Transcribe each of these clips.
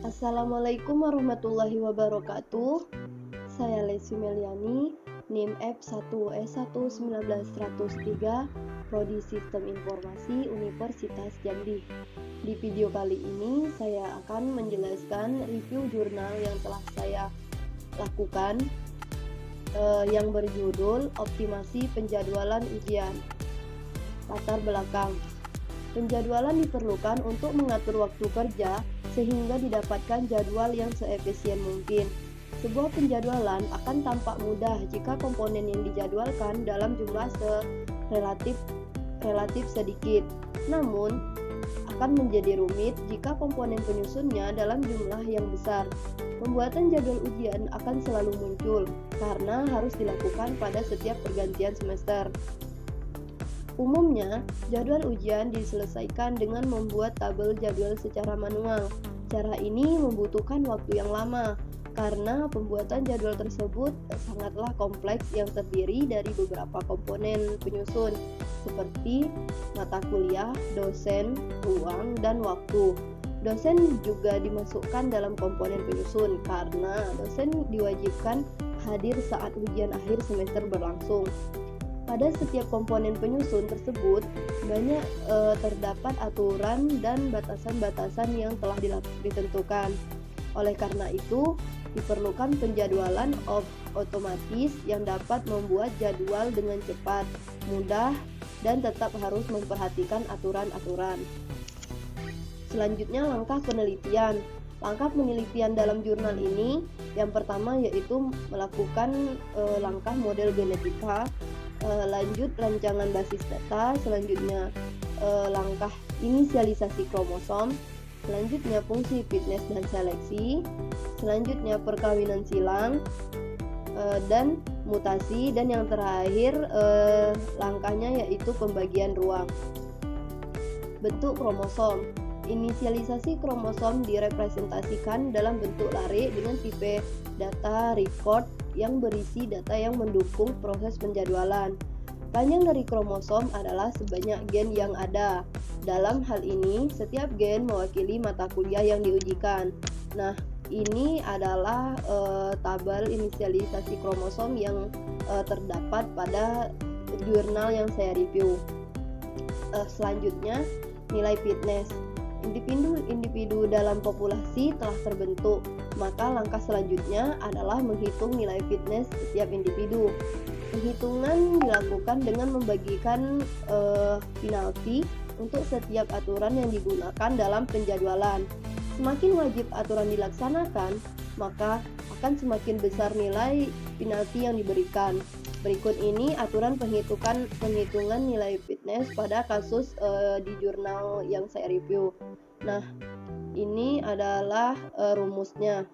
Assalamualaikum warahmatullahi wabarakatuh. Saya Lesi Meliani, NIM F1S1 19103, Prodi Sistem Informasi Universitas Jambi. Di video kali ini saya akan menjelaskan review jurnal yang telah saya lakukan yang berjudul Optimasi Penjadwalan Ujian. Latar belakang. Penjadwalan diperlukan untuk mengatur waktu kerja sehingga didapatkan jadwal yang seefisien mungkin. Sebuah penjadwalan akan tampak mudah jika komponen yang dijadwalkan dalam jumlah relatif sedikit. Namun, akan menjadi rumit jika komponen penyusunnya dalam jumlah yang besar. Pembuatan jadwal ujian akan selalu muncul karena harus dilakukan pada setiap pergantian semester. Umumnya, jadwal ujian diselesaikan dengan membuat tabel jadwal secara manual. Cara ini membutuhkan waktu yang lama, karena pembuatan jadwal tersebut sangatlah kompleks yang terdiri dari beberapa komponen penyusun, seperti mata kuliah, dosen, ruang, dan waktu. Dosen juga dimasukkan dalam komponen penyusun, karena dosen diwajibkan hadir saat ujian akhir semester berlangsung. Pada setiap komponen penyusun tersebut terdapat aturan dan batasan-batasan yang telah ditentukan. Oleh karena itu, diperlukan penjadwalan otomatis yang dapat membuat jadwal dengan cepat, mudah, dan tetap harus memperhatikan aturan-aturan. Selanjutnya, langkah penelitian. Langkah penelitian dalam jurnal ini yang pertama yaitu melakukan langkah model genetika, lanjut rancangan basis data, selanjutnya langkah inisialisasi kromosom, selanjutnya fungsi fitness dan seleksi, selanjutnya perkawinan silang dan mutasi, dan yang terakhir langkahnya yaitu pembagian ruang. Bentuk kromosom. Inisialisasi kromosom direpresentasikan dalam bentuk lare dengan tipe data record yang berisi data yang mendukung proses penjadwalan. Panjang dari kromosom adalah sebanyak gen yang ada. Dalam hal ini, setiap gen mewakili mata kuliah yang diujikan. Nah, ini adalah tabel inisialisasi kromosom yang terdapat pada jurnal yang saya review. Selanjutnya, nilai fitness. Individu dalam populasi telah terbentuk, maka langkah selanjutnya adalah menghitung nilai fitness setiap individu. Penghitungan dilakukan dengan membagikan penalti untuk setiap aturan yang digunakan dalam penjadwalan. Semakin wajib aturan dilaksanakan, maka akan semakin besar nilai penalti yang diberikan. Berikut ini aturan penghitungan nilai fitness pada kasus di jurnal yang saya review. Nah, ini adalah rumusnya,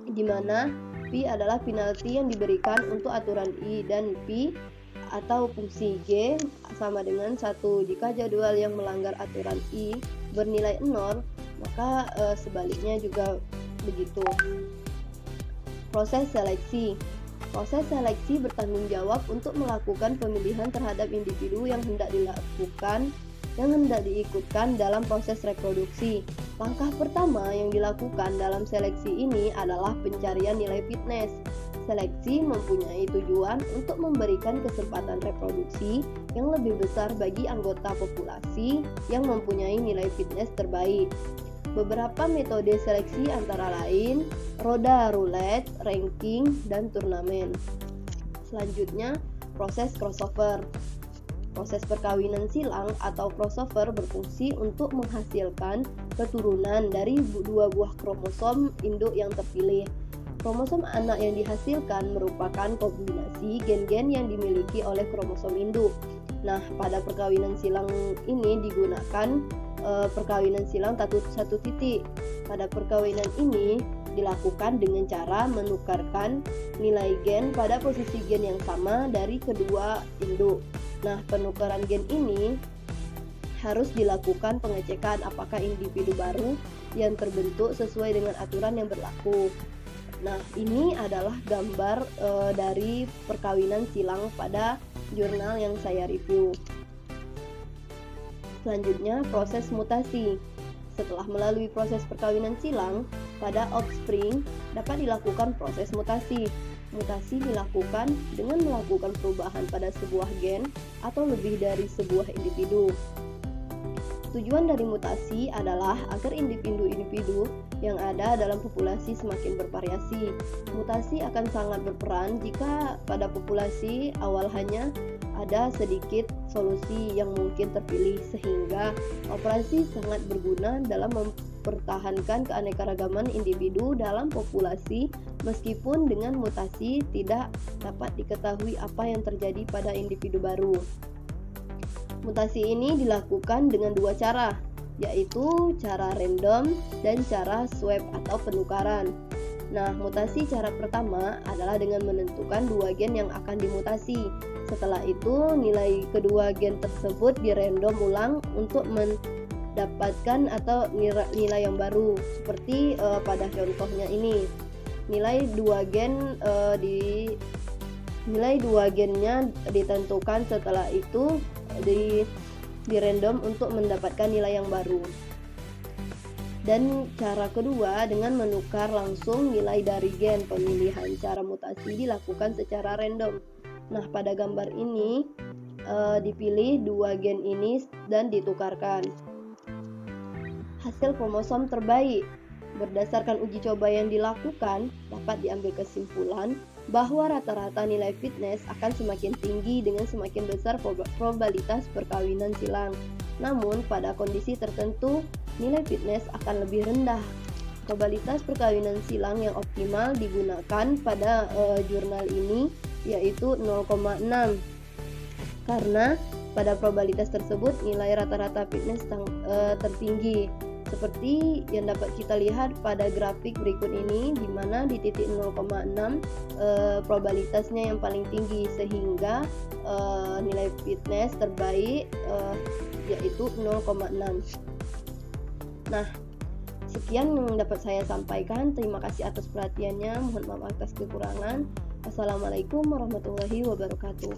di mana P adalah penalti yang diberikan untuk aturan I, dan P atau fungsi G sama dengan 1. Jika jadwal yang melanggar aturan I bernilai 0, maka sebaliknya juga begitu. Proses seleksi. Proses seleksi bertanggung jawab untuk melakukan pemilihan terhadap individu yang hendak diikutkan dalam proses reproduksi. Langkah pertama yang dilakukan dalam seleksi ini adalah pencarian nilai fitness. Seleksi mempunyai tujuan untuk memberikan kesempatan reproduksi yang lebih besar bagi anggota populasi yang mempunyai nilai fitness terbaik. Beberapa metode seleksi antara lain roda roulette, ranking, dan turnamen. Selanjutnya, proses crossover. Proses perkawinan silang atau crossover berfungsi untuk menghasilkan keturunan dari dua buah kromosom induk yang terpilih. Kromosom anak yang dihasilkan merupakan kombinasi gen-gen yang dimiliki oleh kromosom induk. Nah, pada perkawinan silang ini digunakan perkawinan silang satu titik. Pada perkawinan ini dilakukan dengan cara menukarkan nilai gen pada posisi gen yang sama dari kedua induk. Nah, penukaran gen ini harus dilakukan pengecekan apakah individu baru yang terbentuk sesuai dengan aturan yang berlaku. Nah, ini adalah gambar dari perkawinan silang pada jurnal yang saya review. Selanjutnya, proses mutasi. Setelah melalui proses perkawinan silang, pada offspring dapat dilakukan proses mutasi. Mutasi dilakukan dengan melakukan perubahan pada sebuah gen atau lebih dari sebuah individu. Tujuan dari mutasi adalah agar individu-individu yang ada dalam populasi semakin bervariasi. Mutasi akan sangat berperan jika pada populasi awal hanya ada sedikit solusi yang mungkin terpilih, sehingga operasi sangat berguna dalam mempertahankan keanekaragaman individu dalam populasi. Meskipun dengan mutasi tidak dapat diketahui apa yang terjadi pada individu baru. Mutasi ini dilakukan dengan dua cara, yaitu cara random dan cara swap atau penukaran. Nah, mutasi cara pertama adalah dengan menentukan dua gen yang akan dimutasi. Setelah itu, nilai kedua gen tersebut dirandom ulang untuk mendapatkan atau nilai yang baru. Seperti pada contohnya ini, nilai dua gennya ditentukan, setelah itu di random untuk mendapatkan nilai yang baru. Dan cara kedua dengan menukar langsung nilai dari gen. Pemilihan cara mutasi dilakukan secara random. Nah, pada gambar ini dipilih dua gen ini dan ditukarkan. Hasil kromosom terbaik. Berdasarkan uji coba yang dilakukan, dapat diambil kesimpulan bahwa rata-rata nilai fitness akan semakin tinggi dengan semakin besar probabilitas perkawinan silang. Namun, pada kondisi tertentu, nilai fitness akan lebih rendah. Probabilitas perkawinan silang yang optimal digunakan pada jurnal ini yaitu 0,6. Karena pada probabilitas tersebut nilai rata-rata fitness tertinggi. Seperti yang dapat kita lihat pada grafik berikut ini, di mana di titik 0,6 probabilitasnya yang paling tinggi, sehingga nilai fitness terbaik yaitu 0,6. Nah, sekian yang dapat saya sampaikan. Terima kasih atas perhatiannya. Mohon maaf atas kekurangan. Assalamualaikum warahmatullahi wabarakatuh.